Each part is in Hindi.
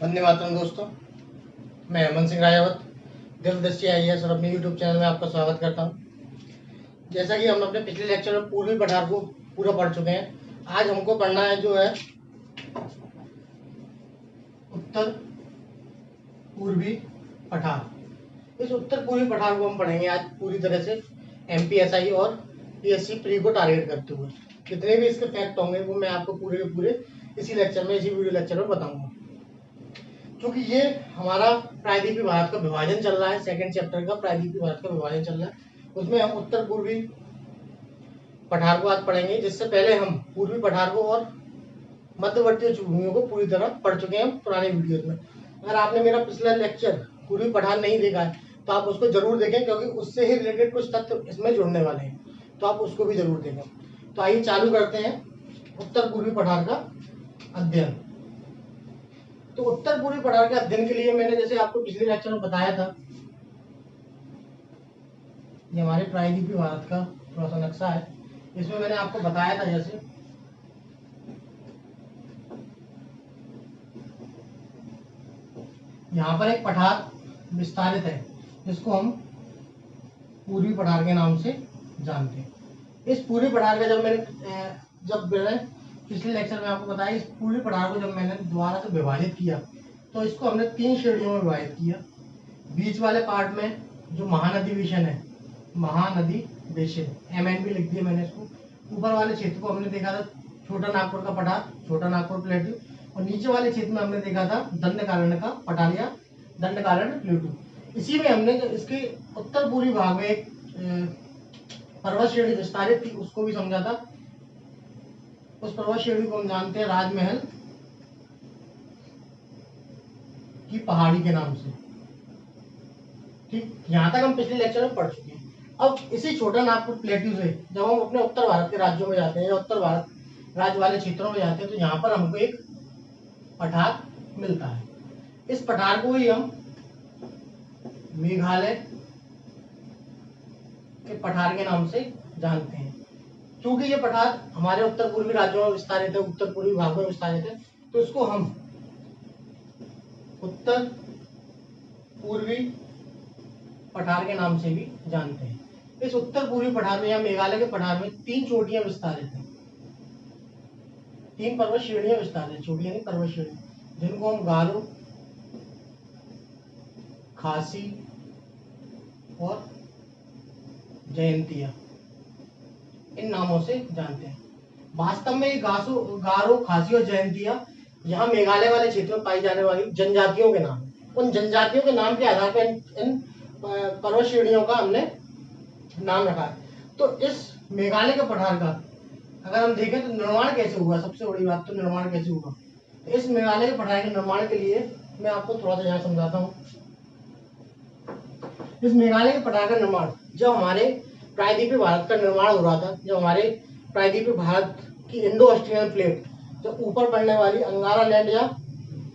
वंदे मातरम दोस्तों, मैं हेमंत सिंह राजावत दिव्यदृष्टि IAS और अपने यूट्यूब चैनल में आपका स्वागत करता हूं। जैसा कि हम अपने पिछले लेक्चर में पूर्वी पठार को पूरा पढ़ चुके हैं, आज हमको पढ़ना है जो है उत्तर पूर्वी पठार। इस उत्तर पूर्वी पठार को हम पढ़ेंगे आज पूरी तरह से MPSI और PSC प्री को टारगेट करते हुए। जितने भी इसके फैक्ट होंगे वो मैं आपको पूरे के पूरे इसी लेक्चर में, इसी वीडियो लेक्चर में बताऊंगा। क्योंकि ये हमारा प्रायद्वीपीय भारत का विभाजन चल रहा है, सेकंड चैप्टर का प्रायद्वीपीय भारत का विभाजन चल रहा है, उसमें हम उत्तर पूर्वी पठार को आज पढ़ेंगे। जिससे पहले हम पूर्वी पठार को और मध्यवर्ती भूमियों को पूरी तरह पढ़ चुके हैं पुराने वीडियोज में। अगर आपने मेरा पिछला लेक्चर पूर्वी पठार नहीं देखा है तो आप उसको जरूर देखें, क्योंकि उससे ही रिलेटेड कुछ तथ्य इसमें जुड़ने वाले हैं, तो आप उसको भी जरूर देखें। तो आइए चालू करते हैं उत्तर पूर्वी पठार का अध्ययन। तो उत्तर पूर्वी पठार के अध्ययन के लिए मैंने जैसे आपको पिछले लेक्चर में बताया था, ये हमारे प्रायद्वीपीय भारत का थोड़ा सा नक्शा है। इसमें मैंने आपको बताया था जैसे यहाँ पर एक पठार विस्तारित है जिसको हम पूर्वी पठार के नाम से जानते हैं। इस पूर्वी पठार का जब मैंने पिछले लेक्चर में आपको बताया, इस पूर्वी पठार को जब मैंने दोबारा से विभाजित किया तो इसको हमने 3 श्रेणियों में विभाजित किया। बीच वाले पार्ट में जो महानदी बेसिन है, महानदी बेसिन MNB लिख दिया मैंने इसको। ऊपर वाले क्षेत्र को हमने देखा था छोटा नागपुर का पठार, छोटा नागपुर प्लेटू, और नीचे वाले क्षेत्र में हमने देखा था दंडकारण्य का पठार या दंडकारण्य प्लेटू। इसी में हमने जो इसके उत्तर पूर्वी भाग में एक पर्वत श्रेणी विस्तारित थी उसको भी समझा था। उस पर्वत श्रेणी को हम जानते हैं राजमहल की पहाड़ी के नाम से। ठीक, यहां तक हम पिछले लेक्चर में पढ़ चुके हैं। अब इसी छोटा नागपुर प्लेट्यू से जब हम अपने उत्तर भारत के राज्यों में जाते हैं या उत्तर भारत राज्य वाले क्षेत्रों में जाते हैं तो यहाँ पर हमको एक पठार मिलता है। इस पठार को ही हम मेघालय के पठार के नाम से जानते हैं। क्योंकि ये पठार हमारे उत्तर पूर्वी राज्यों में विस्तारित है, उत्तर पूर्वी भाग में विस्तारित है, तो इसको हम उत्तर पूर्वी पठार के नाम से भी जानते हैं। इस उत्तर पूर्वी पठार में या मेघालय के पठार में 3 चोटियां विस्तारित हैं, 3 पर्वत श्रेणियां विस्तारित हैं, चोटियां नहीं पर्वत श्रेणी, जिनको हम गारो, खासी और जयंतिया इन नामों से जानते हैं। वास्तव में गारो, खासी और जयंतिया यहाँ मेघालय वाले क्षेत्र में पाई जाने वाली जनजातियों के नाम है। उन जनजातियों के नाम के आधार पर इन पर्वत श्रेणियों का हमने नाम रखा है। तो इस मेघालय के पठार का अगर हम देखें तो निर्माण कैसे हुआ, सबसे बड़ी बात तो निर्माण कैसे हुआ। तो इस मेघालय के पठार के निर्माण के लिए मैं आपको थोड़ा सा यहाँ समझाता हूँ। इस मेघालय के पठार का निर्माण जब हमारे प्रायद्वीपीय भारत का निर्माण हो रहा था, जब हमारे प्रायद्वीपीय भारत की इंडो ऑस्ट्रेलियन प्लेट जब ऊपर बढ़ने वाली अंगारा लैंड या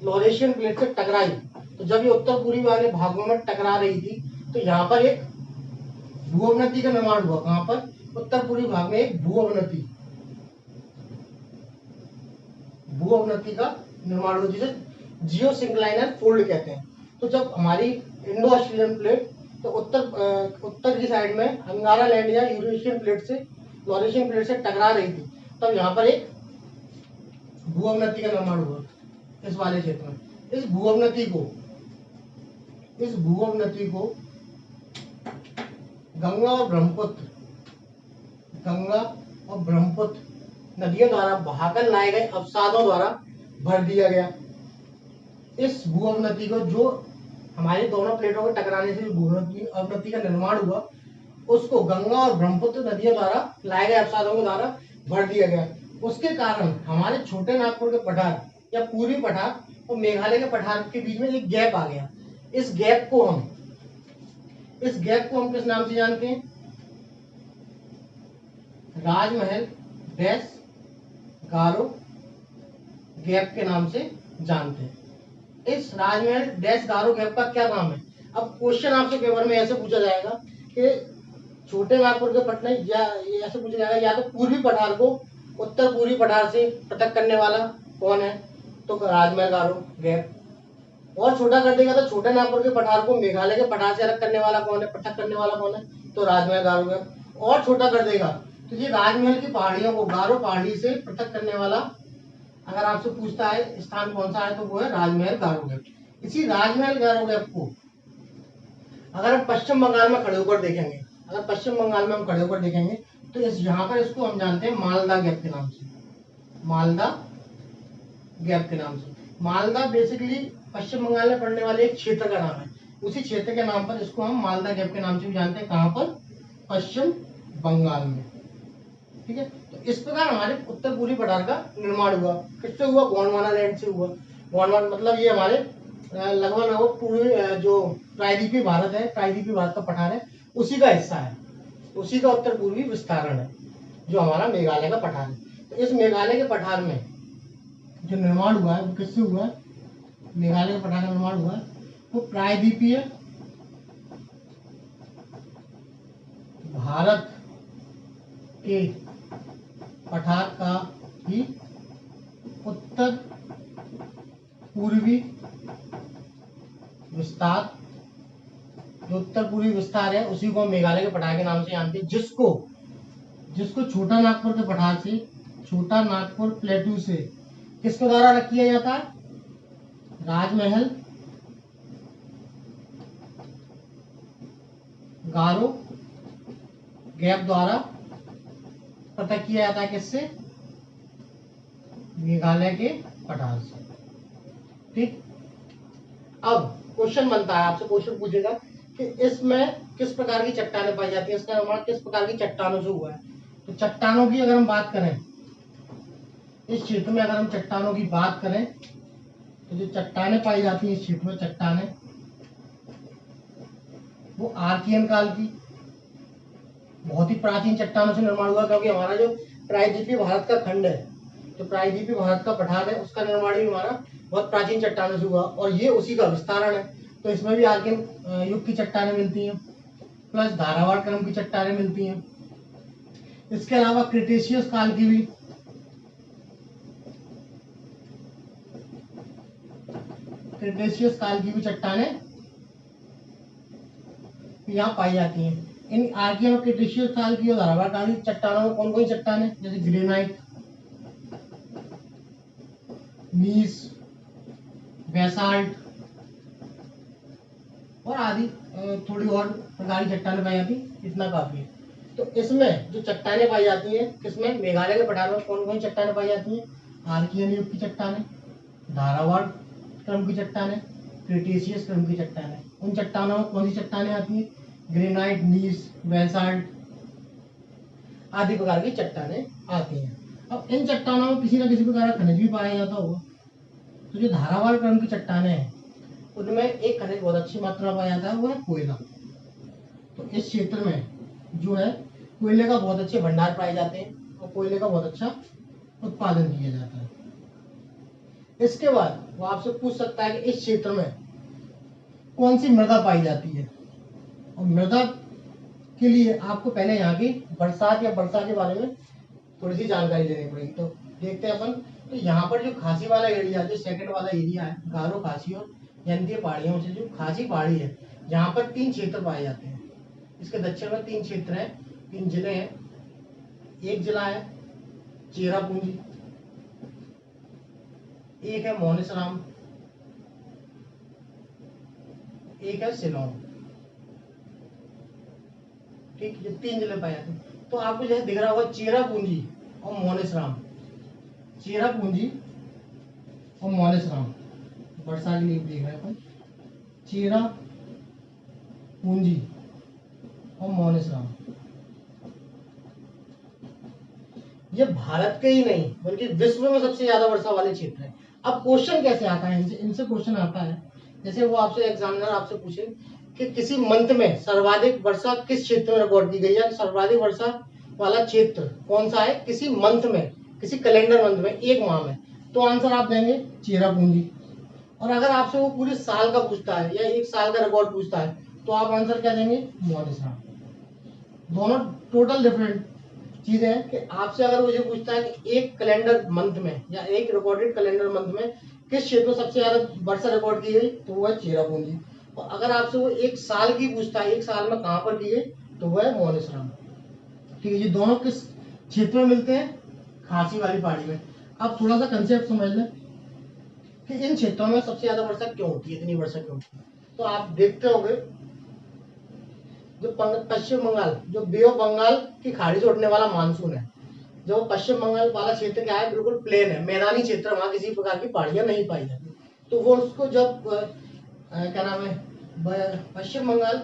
लॉरेशियन प्लेट से टकराई, तो जब ये उत्तर पूर्वी वाले भागों में टकरा रही थी तो यहाँ पर एक भूअवनति का निर्माण हुआ। कहाँ पर? उत्तर पूर्वी भाग में एक भूअवनति का निर्माण हुआ, जिसे जियोसिंक्लाइनर फोल्ड कहते हैं। तो जब हमारी इंडो ऑस्ट्रेलियन प्लेट तो उत्तर की साइड में अंगारा लैंड या यूरेशियन प्लेट से लॉरेशियन प्लेट से टकरा रही थी, तब यहाँ पर एक भूअवनति का निर्माण हुआ इस वाले क्षेत्र में। इस भूअवनति को गंगा और ब्रह्मपुत्र नदियों द्वारा बहाकर लाए गए अवसादों द्वारा भर दिया गया। इस भूअवनति को, जो हमारी दोनों प्लेटों को टकराने से भूअवनति का निर्माण हुआ, उसको गंगा और ब्रह्मपुत्र नदियों द्वारा लाए गए अवसादों के द्वारा भर दिया गया। उसके कारण हमारे छोटे नागपुर के पठार या पूर्वी पठार और मेघालय के पठार के बीच में एक गैप आ गया। इस गैप को हम किस नाम से जानते हैं? राजमहल डैश गारो गैप के नाम से जानते हैं। इस राजमहल डैश गारो गैप का क्या नाम है? अब क्वेश्चन आपसे पेपर में ऐसे पूछा जाएगा कि छोटे नागपुर के पटना या ऐसे पूछा जाएगा, या तो पूर्वी पठार को उत्तर पूर्वी पठार से पृथक करने वाला कौन है? तो राजमहल गारो गैप। और छोटा कर देगा तो छोटे नागपुर के पठार को मेघालय के पठार से अलग करने वाला कौन है, पृथक करने वाला कौन है, तो राजमहल गारो गैप। और छोटा कर देगा तो ये राजमहल की पहाड़ियों को गारो पहाड़ी से पृथक करने वाला अगर आपसे पूछता है स्थान कौन सा है तो वो है राजमहल गारो गैप। इसी राजमहल गारो गैप को अगर हम पश्चिम बंगाल में खड़े होकर देखेंगे, अगर पश्चिम बंगाल में हम खड़े होकर देखेंगे तो इस यहाँ पर इसको हम जानते हैं मालदा गैप के नाम से, मालदा गैप के नाम से। मालदा बेसिकली पश्चिम बंगाल में पड़ने वाले एक क्षेत्र का नाम है, उसी क्षेत्र के नाम पर इसको हम मालदा गैप के नाम से भी जानते हैं। कहाँ पर, पश्चिम बंगाल में। ठीक है, तो इस प्रकार हमारे उत्तर पूर्वी पठार का निर्माण हुआ। किससे हुआ, गोंडवाना लैंड से हुआ। गोंडवाना मतलब ये हमारे लगभग पूर्वी जो प्रायद्वीपीय भारत है, प्रायद्वीपीय भारत का पठार है, उसी का हिस्सा है, उसी का उत्तर पूर्वी विस्तारण है जो हमारा मेघालय का पठार है। तो इस मेघालय के पठार में जो निर्माण हुआ है वो किससे हुआ है, मेघालय के पठार का निर्माण हुआ है वो प्रायद्वीपीय भारत के पठार का ही उत्तर पूर्वी विस्तार, जो उत्तर पूर्वी विस्तार है उसी को मेघालय के पठार के नाम से जानते हैं, जिसको छोटा नागपुर के पठार से, छोटा नागपुर प्लेटू से किसके द्वारा अलग किया जाता है, राजमहल गारो गैप द्वारा पृथक किया जाता है। किससे, मेघालय के पठार से। ठीक, अब क्वेश्चन बनता है, आपसे क्वेश्चन पूछेगा कि इसमें किस प्रकार की चट्टानें पाई जाती है, इसका निर्माण किस प्रकार की चट्टानों से हुआ है। तो चट्टानों की अगर हम बात करें, इस क्षेत्र में अगर हम चट्टानों की बात करें तो जो चट्टानें पाई जाती है इस क्षेत्र में, चट्टानें वो आर्कियन काल की बहुत ही प्राचीन चट्टानों से निर्माण हुआ, क्योंकि हमारा जो प्रायद्वीपीय भारत का खंड है, जो प्रायद्वीपीय भारत का पठार है, उसका निर्माण भी हमारा बहुत प्राचीन चट्टानों से हुआ और ये उसी का विस्तारण है। तो इसमें भी आर्कियन युग की चट्टानें मिलती हैं, प्लस धारावाड़ क्रम की चट्टानें मिलती हैं। इसके अलावा क्रिटेशियस काल की भी, क्रिटेशियस काल की भी चट्टानें यहाँ पाई जाती हैं। इन आर्कियन और क्रिटेशियस काल की और धारावाड़ काल की चट्टानों में कौन कौन सी चट्टानें, जैसे ग्रेनाइट, नीस, बेसाल्ट और आदि थोड़ी और प्रकार की चट्टानें पाई जाती, इतना काफी है। तो इसमें जो चट्टानें पाई जाती हैं, किसमें, मेघालय के पठार में कौन कौन सी चट्टानें पाई जाती हैं, आर्कियन युग की चट्टानें, धारावाड़ क्रम की चट्टानें, क्रिटेशियस क्रम की चट्टानें। उन चट्टानों में कौन सी चट्टानें आती हैं, ग्रेनाइट, नीस, बेसाल्ट आदि प्रकार की चट्टानें आती हैं। अब इन चट्टानों में किसी न किसी प्रकार का खनिज भी पाया जाता होगा। तो जो धारावाड़ क्रम की चट्टानें हैं उनमें एक खनिज बहुत अच्छी मात्रा में पाया जाता है, वो है कोयला। तो इस क्षेत्र में जो है कोयले का बहुत अच्छे भंडार पाए जाते हैं और कोयले का बहुत अच्छा उत्पादन किया जाता है। इसके बाद वो आपसे पूछ सकता है कि इस क्षेत्र में कौन सी मृदा पाई जाती है, और मृदा के लिए आपको पहले यहाँ की बरसात या वर्षा के बारे में थोड़ी सी जानकारी लेनी पड़ेगी। तो देखते हैं अपन, तो यहाँ पर जो खासी वाला एरिया, जो सेकंड वाला एरिया है, गारो, खासी और जयंतीय पहाड़ियों से जो खासी पहाड़ी है, यहाँ पर 3 क्षेत्र पाए जाते हैं। इसके दक्षिण में 3 क्षेत्र हैं, 3 जिले हैं। एक जिला है चेरापूंजी, एक है मोनिसराम, एक है शिलोंग। ठीक, ये 3 जिले पाए जाते हैं। तो आपको जैसे दिख रहा होगा चेरापूंजी और मोनिसराम, चेरापूंजी और मोनिसराम, वर्षा के लिए देख रहे हैं अपन, चेरापूंजी और मोनिसराम, ये भारत के ही नहीं बल्कि विश्व में सबसे ज्यादा वर्षा वाले क्षेत्र है। अब क्वेश्चन कैसे आता है, इनसे क्वेश्चन आता है, जैसे वो आपसे एग्जामिनर आपसे पूछे कि किसी मंथ में सर्वाधिक वर्षा किस क्षेत्र में रिकॉर्ड की गई है, सर्वाधिक वर्षा वाला क्षेत्र कौन सा है किसी मंथ में, किसी कैलेंडर मंथ में, एक माह में, तो आंसर आप देंगे चेरापूंजी। और अगर आपसे वो पूरे साल का पूछता है या एक साल का रिकॉर्ड पूछता है तो आप आंसर क्या देंगे, मोनिसराम। दोनों टोटल डिफरेंट चीजें हैं कि आपसे अगर वो ये पूछता है कि एक कैलेंडर मंथ में या एक रिकॉर्डेड कैलेंडर मंथ में किस क्षेत्र में सबसे ज्यादा वर्षा रिकॉर्ड की गई, तो वो है चेरापूंजी। और अगर आपसे वो एक साल की पूछता है, एक साल में कहाँ पर की गई, तो वो है मौलिसराम। ठीक है, ये दोनों किस क्षेत्र में मिलते हैं, खासी वाली पहाड़ी में। अब थोड़ा सा कंसेप्ट समझ लें कि इन क्षेत्रों में सबसे ज्यादा वर्षा क्यों होती है, इतनी वर्षा क्यों होती है। तो आप देखते होंगे जो पश्चिम बंगाल, जो बे ऑफ बंगाल की खाड़ी से उठने वाला मानसून है, जो पश्चिम बंगाल वाला क्षेत्र क्या है, बिल्कुल प्लेन है, मैदानी क्षेत्र, वहां किसी प्रकार की पहाड़ियां नहीं पाई जाती। तो वो उसको जब क्या नाम है, पश्चिम बंगाल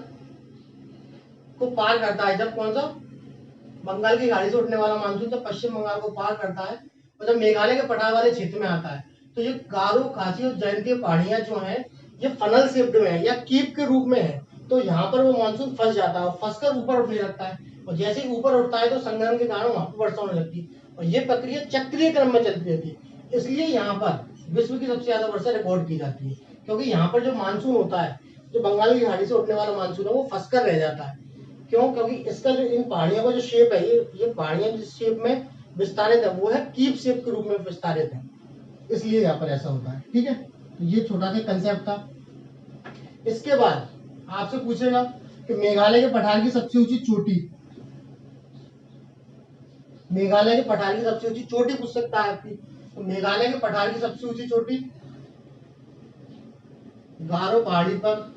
को पार करता है, जब कौन सा, बंगाल की खाड़ी से उठने वाला मानसून जब पश्चिम बंगाल को पार करता है और जब मेघालय के पठार वाले क्षेत्र में आता है, तो ये गारो, खासी और जयंती पहाड़ियां जो हैं ये फनल शेप्ड में है या कीप के रूप में है। तो यहाँ पर वो मानसून फंस जाता है और फंस कर ऊपर उठने लगता है, और जैसे ही ऊपर उठता है तो संगम के कारण वहां पर वर्षा होने लगती है, और ये प्रक्रिया चक्रीय क्रम में चलती रहती है। इसलिए यहाँ पर विश्व की सबसे ज्यादा वर्षा रिकॉर्ड की जाती है, क्योंकि यहाँ पर जो मानसून होता है, जो बंगाल की खाड़ी से उठने वाला मानसून है, वो फंस कर रह जाता है। क्यों, क्योंकि इसका जो इन पहाड़ियों का जो शेप है, ये पहाड़ियां जिस शेप में विस्तारित है वो है कीप शेप के रूप में विस्तारित है, इसलिए यहाँ पर ऐसा होता है। ठीक है, तो ये छोटा सा कंसेप्ट था। इसके बाद आपसे पूछेगा कि मेघालय के पठार की सबसे ऊंची चोटी, मेघालय के पठार की सबसे ऊंची चोटी पूछ सकता है आपकी। तो मेघालय के पठार की सबसे ऊंची चोटी गारो पहाड़ी पर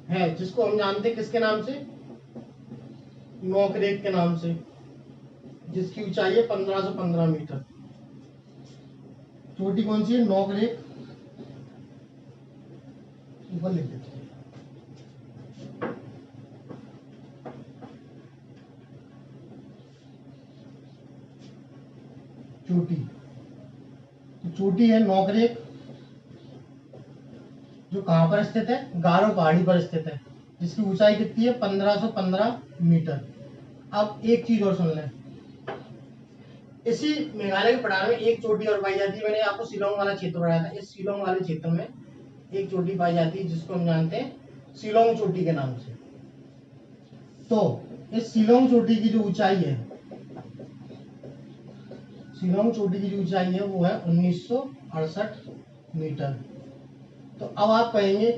है, जिसको हम जानते हैं किसके नाम से, नोकरेक के नाम से, जिसकी ऊंचाई है 1515 मीटर। चोटी कौन सी है, नोकरेक, ऊपर लिख देते हैं। चोटी, तो चोटी है नोकरेक, जो कहां पर स्थित है, गारो पहाड़ी पर स्थित है, जिसकी ऊंचाई कितनी है, 1515 मीटर। अब एक चीज और सुन लें, इसी मेघालय के पठार में एक चोटी और पाई जाती है, मैंने आपको शिलोंग वाला क्षेत्र बताया था, इस शिलोंग वाले क्षेत्र में एक चोटी पाई जाती है जिसको हम जानते हैं शिलोंग चोटी के नाम से। तो इस शिलोंग चोटी की जो ऊंचाई है, शिलोंग चोटी की जो ऊंचाई है वो है 1968 मीटर। तो अब आप कहेंगे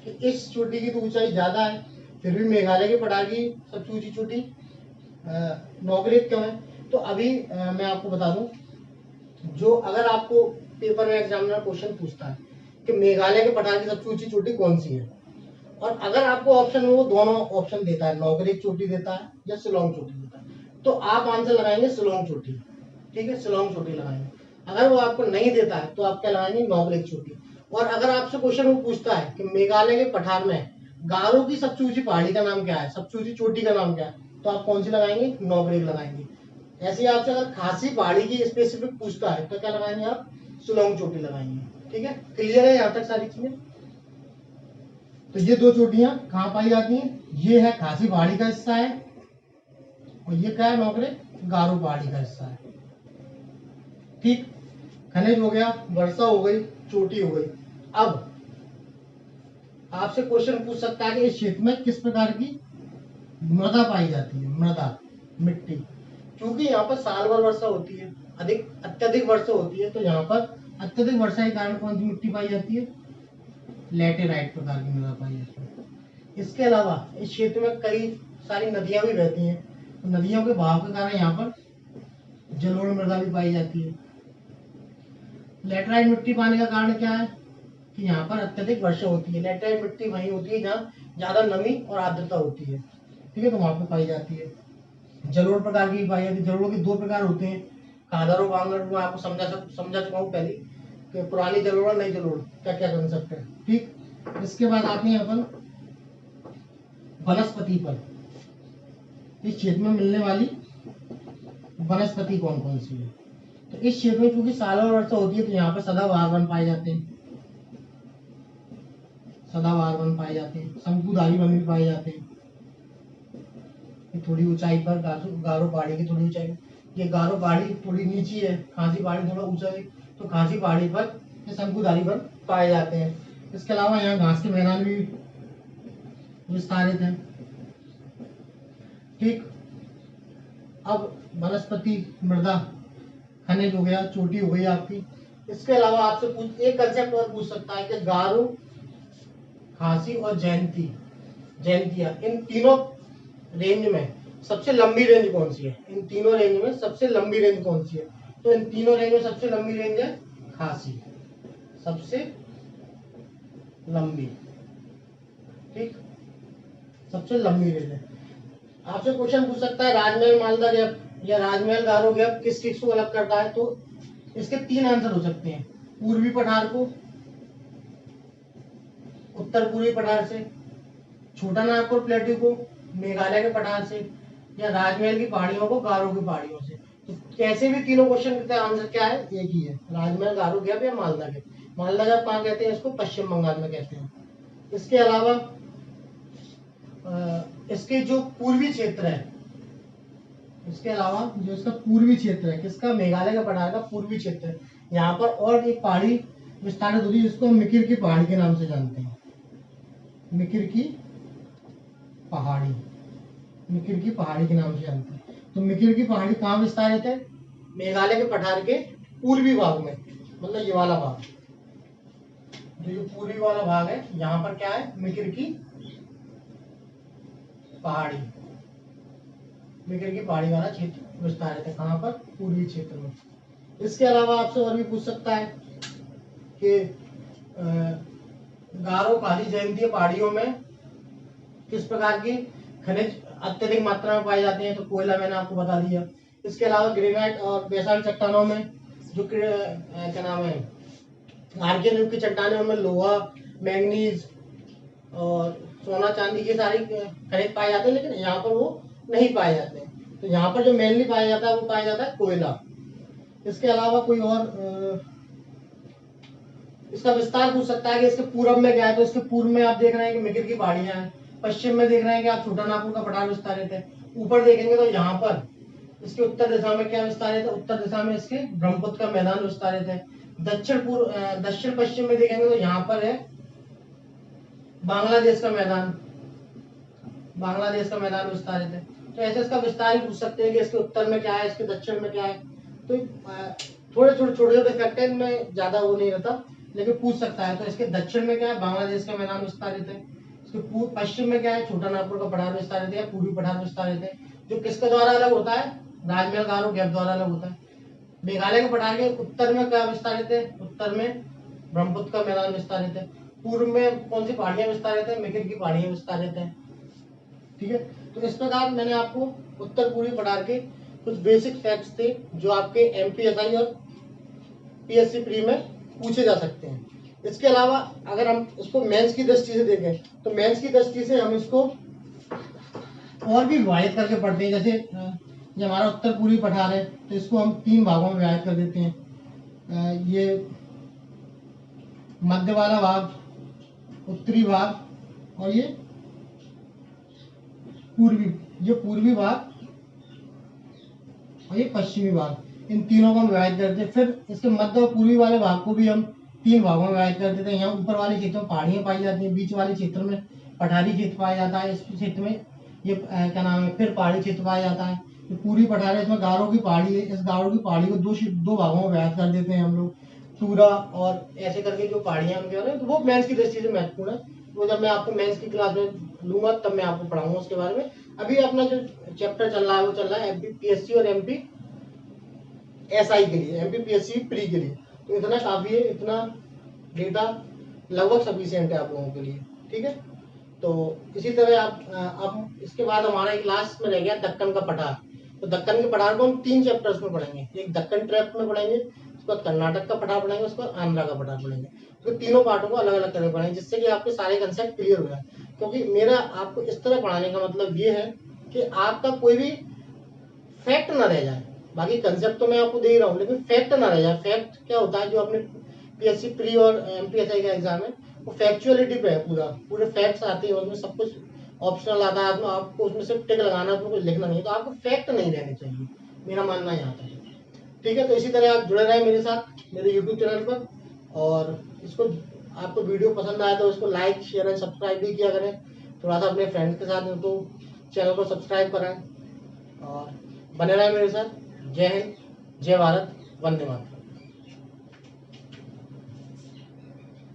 कि इस चोटी की तो ऊंचाई ज्यादा है, फिर भी मेघालय के पठार की सबसे ऊंची चोटी नोकरेक क्यों है। तो अभी मैं आपको बता दूं, जो अगर आपको पेपर में एग्जामिनर क्वेश्चन पूछता है कि मेघालय के पठार की सबसे ऊंची चोटी कौन सी है, और अगर आपको ऑप्शन में वो दोनों ऑप्शन देता है, नोकरेक चोटी देता है या शिलोंग चोटी देता है, तो आप आंसर लगाएंगे शिलोंग चोटी। ठीक है, शिलोंग चोटी लगाएंगे। अगर वो आपको नहीं देता है तो आप क्या लगाएंगे, नोकरेक चोटी। और अगर आपसे क्वेश्चन वो पूछता है कि मेघालय के पठार में गारो की सबसे ऊंची पहाड़ी का नाम क्या है, सबसे ऊंची चोटी का नाम क्या है, तो आप कौन सी लगाएंगे, नोकरेक लगाएंगे। ऐसे ही आपसे अगर खासी पहाड़ी की स्पेसिफिक पूछता है तो क्या लगाएंगे आप, शिलोंग चोटी लगाएंगे। ठीक है, क्लियर है यहाँ तक सारी चीजें। तो ये दो चोटियां कहाँ पाई जाती हैं, ये है खासी पहाड़ी का हिस्सा है, और ये क्या है, नोकरेक, गारो पहाड़ी का हिस्सा है। ठीक, खनिज हो गया, वर्षा हो गई, चोटी हो गई। अब आपसे क्वेश्चन पूछ सकता है कि इस क्षेत्र में किस प्रकार की मृदा पाई जाती है, मृदा, मिट्टी। क्योंकि यहाँ पर साल भर वर्षा होती है, अत्यधिक वर्षा होती है, तो यहाँ पर अत्यधिक वर्षा के कारण कौन सी मिट्टी पाई जाती है, लैटेराइट प्रकार की मृदा पाई जाती है। इसके अलावा इस क्षेत्र में कई सारी नदियां भी बहती हैं, तो नदियों के बहाव के कारण यहाँ पर जलोढ़ मृदा भी पाई जाती है। लैटेराइट मिट्टी पाने का कारण क्या है कि यहाँ पर अत्यधिक वर्षा होती है, लैटेराइट मिट्टी वहीं होती है जहाँ ज्यादा नमी और आर्द्रता होती है। ठीक है, तो वहां पर पाई जाती है। जलोढ़ प्रकार की पाई जाती है। जलोढ़ के दो प्रकार होते हैं, कादर और बांगर, मैं आपको समझा चुका हूँ पहले कि पुरानी जलोढ़ और नई जलोढ़ क्या क्या कंसेप्ट है। ठीक, इसके बाद आते हैं अपन वनस्पति पर। इस क्षेत्र में मिलने वाली वनस्पति कौन कौन सी है, तो इस क्षेत्र में क्योंकि सालों वर्षा होती है तो यहाँ पर सदाबहार वन पाए जाते हैं, सदाबहार वन पाए जाते हैं, शंकुधारी वन भी पाए जाते हैं। थोड़ी ऊंचाई पर गारो पहाड़ी की थोड़ी ऊंचाई, ये गारो पहाड़ी थोड़ी नीची है, खासी पहाड़ी थोड़ा ऊंचा है, तो खासी पहाड़ी पर ये शंकुधारी वन पाए जाते हैं। इसके अलावा यहाँ घास के मैदान भी विस्तारित हैं। ठीक, अब वनस्पति, मृदा, खनिज हो गया, चोटी हो गई आपकी। इसके अलावा आपसे एक कंसेप्ट और पूछ सकता है कि गारो, खासी और जयंतिया, इन तीनों रेंज में सबसे लंबी रेंज कौन सी है? इन तीनों रेंज में सबसे लंबी रेंज कौन सी है? तो इन तीनों रेंज में सबसे लंबी रेंज है खासी, सबसे लंबी, ठीक, सबसे लंबी रेंज है। आपसे क्वेश्चन पूछ सकता है राजमहल मालदा गैप या राजमहल गारो गैप किस किस को अलग करता है? तो इसके तीन आंसर हो सकते हैं, पूर्वी पठार को उत्तर पूर्वी पठार से, छोटा नागपुर प्लेटू को मेघालय के पठार से, या राजमहल की पहाड़ियों को गारो की पहाड़ियों से। तो कैसे भी तीनों क्वेश्चन का आंसर क्या है? एक ही है, राजमहल गारो गैप या मालदा गैप। मालदा गैप कहाँ कहते हैं? इसको पश्चिम बंगाल में कहते हैं। इसके अलावा इसके जो पूर्वी क्षेत्र है, इसके अलावा जो इसका पूर्वी क्षेत्र है, किसका? मेघालय का पठार का पूर्वी क्षेत्र है। यहाँ पर और एक पहाड़ी विस्तारित होती है जिसको हम मिकिर की पहाड़ी के नाम से जानते हैं। मिकिर की पहाड़ी, मिकिर की पहाड़ी के नाम से जानते हैं। तो मिकिर की पहाड़ी कहाँ विस्तारित है? मेघालय के पठार के पूर्वी भाग में, मतलब ये वाला भाग, जो पूर्वी वाला भाग है, यहाँ पर क्या है? मिकिर की पहाड़ी, मिकिर की पहाड़ी वाला क्षेत्र विस्तारित है। कहाँ पर? पूर्वी क्षेत्र में। इसके अलावा आपसे और भी पूछ सकता है कि गारो, खासी, जयंतीय पहाड़ियों में किस प्रकार की खनिज अत्यधिक मात्रा में पाए जाते हैं? तो कोयला मैंने आपको बता दिया। इसके अलावा ग्रेनाइट और बेसाल्ट चट्टानों में जो क्या नाम है, आर्कियन युग की चट्टानों में लोहा, मैंगनीज और सोना, चांदी, ये सारी खनिज पाए जाते हैं, लेकिन यहाँ पर वो नहीं पाए जाते हैं। तो यहाँ पर जो मेनली पाया जाता है वो पाया जाता है कोयला। इसके अलावा कोई और इसका विस्तार पूछ सकता है कि इसके पूर्व में क्या है? तो इसके पूर्व में आप देख रहे हैं कि मिकिर की पहाड़ियां हैं। पश्चिम में देख रहे हैं कि आप छोटा नागपुर का पठार विस्तारित है। ऊपर देखेंगे तो यहाँ पर इसके उत्तर दिशा में क्या विस्तारित है? उत्तर दिशा में इसके ब्रह्मपुत्र का मैदान विस्तारित है। दक्षिण पश्चिम में देखेंगे तो यहाँ पर है बांग्लादेश का मैदान, बांग्लादेश का मैदान विस्तारित है। तो ऐसे इसका विस्तार ही पूछ सकते हैं कि इसके उत्तर में क्या है, इसके दक्षिण में क्या है। तो थोड़े छोटे फैक्ट है, इनमें ज्यादा वो नहीं रहता, लेकिन पूछ सकता है। तो इसके दक्षिण में क्या है? बांग्लादेश का मैदान विस्तारित है। इसके पश्चिम में क्या है? छोटा नागपुर का पठार विस्तारित है, पूर्वी पठार विस्तारित है, जो किसके द्वारा अलग होता है? राजमहल गारो गैप द्वारा अलग होता है। मेघालय के पठार के उत्तर में क्या विस्तारित है? उत्तर में ब्रह्मपुत्र का मैदान विस्तारित है। पूर्व में कौन सी पहाड़ियां विस्तारित है? मिकिर की पहाड़ियां विस्तारित है। ठीक है, तो इस प्रकार मैंने आपको उत्तर पूर्वी पठार के कुछ बेसिक फैक्ट्स थे जो आपके एमपीएसआई और पीएससी प्री में पूछे जा सकते हैं। इसके अलावा अगर हम इसको मेंस की दृष्टि से देखें तो मेंस की दृष्टि से हम इसको और भी विभाजित करके पढ़ते हैं। जैसे ये हमारा उत्तर पूर्वी पठार है तो इसको हम 3 भागों में विभाजित कर देते हैं। ये मध्य वाला भाग, उत्तरी भाग और ये पूर्वी भाग और ये पश्चिमी भाग, इन तीनों को हम विभाजित करते हैं। फिर इसके मध्य और पूर्वी वाले भाग को भी हम 3 भागों में विभाजित कर देते हैं। यहाँ ऊपर वाले क्षेत्र में पहाड़ियां पाई जाती हैं, बीच वाले क्षेत्र में पठारी क्षेत्र पाया जाता है, इस क्षेत्र में ये क्या नाम है, फिर पहाड़ी क्षेत्र पाया जाता है। तो पूरी पठार है, इसमें गारो की पहाड़ी है। इस गारो की पहाड़ी को दो भागों में विभाजित कर देते हैं हम लोग, टूरा और ऐसे करके जो पहाड़ियां हम कह रहे हैं। तो वो मेंस की दृष्टि से महत्वपूर्ण है। वो जब मैं आपको मेंस की क्लास में लूंगा तब मैं आपको पढ़ाऊंगा उसके बारे में। अभी अपना जो चैप्टर चल रहा है वो चल रहा है एमपीपीएससी और एमपीएसआई के लिए, एमपीपीएससी प्री के लिए। तो इतना काफी है, इतना डेटा लगभग सफिशिएंट है आप लोगों के लिए। ठीक है, तो इसी तरह आप अब इसके बाद हमारा एक क्लास में रह गया दक्कन का पठार। तो दक्कन के पठार को हम 3 चैप्टर्स में पढ़ेंगे। एक दक्कन ट्रैप में पढ़ेंगे, उसके बाद कर्नाटक का पठार पढ़ेंगे, उसके बाद आंध्रा का पठार पढ़ेंगे। तो तीनों पार्टों को अलग अलग करके पढ़ेंगे जिससे कि आपके सारे कंसेप्ट क्लियर हो जाए। क्योंकि मेरा आपको इस तरह पढ़ाने का मतलब ये है कि आपका कोई भी फैक्ट ना रह जाए। बाकी कंसेप्ट तो मैं आपको दे ही रहा हूँ, लेकिन फैक्ट ना रह जाए। फैक्ट क्या होता है, जो अपने पीएससी प्री और एमपीएसआई का एग्जाम है वो फैक्चुअलिटी पे है, पूरे फैक्ट्स आते हैं, उसमें सब कुछ ऑप्शनल आता है। आपको उसमें सिर्फ टिक लगाना, उसमें कुछ लिखना नहीं। तो आपको फैक्ट नहीं रहने चाहिए, मेरा मानना यहाँ तक है। ठीक है, तो इसी तरह आप जुड़े रहे मेरे साथ मेरे यूट्यूब चैनल पर। और इसको आपको वीडियो पसंद आया तो इसको लाइक, शेयर एंड सब्सक्राइब भी किया करें। थोड़ा सा अपने फ्रेंड्स के साथ तो चैनल को सब्सक्राइब कराएं। और बने रहे मेरे साथ। जय हिंद, जय भारत, वंदे मातरम।